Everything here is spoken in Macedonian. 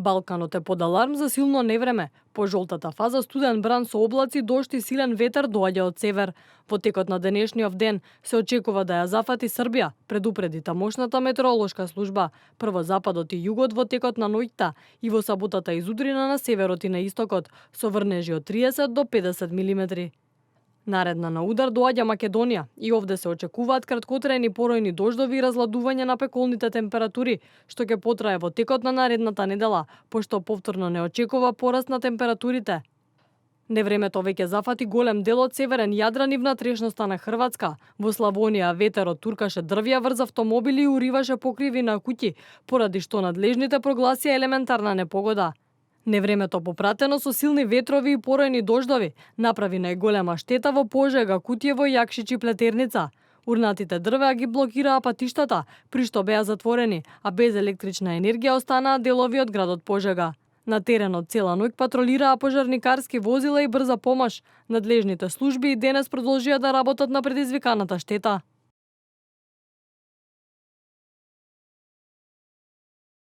Балканот е под аларм за силно невреме. По жолтата фаза студен бран со облаци, дожд и силен ветер доаѓа од север. Во текот на денешниот ден се очекува да ја зафати Србија, предупреди тамошната метеоролошка служба. Прво западот и југот во текот на ноќта и во саботата изутрина на северот и на истокот, со врнежи од 30 до 50 милиметри. Наредна на удар доаѓа Македонија и овде се очекуваат краткотрајни поројни дождови и разладување на пеколните температури, што ќе потрае во текот на наредната недела, пошто повторно не очекува пораст на температурите. Невремето веќе зафати голем дел од северен Јадран и внатрешноста на Хрватска. Во Славонија ветерот туркаше дрвја врз автомобили и уриваше покриви на куќи, поради што надлежните прогласија елементарна непогода. Невремето попратено со силни ветрови и поројни дождови направи најголема штета во Пожега, Кутјево, Јакшич и Плетерница. Урнатите дрвја ги блокираа патиштата, при што беа затворени, а без електрична енергија останаа делови од градот Пожега. На теренот цела ноќ патролираа пожарникарски возила и брза помош. Надлежните служби и денес продолжија да работат на предизвиканата штета.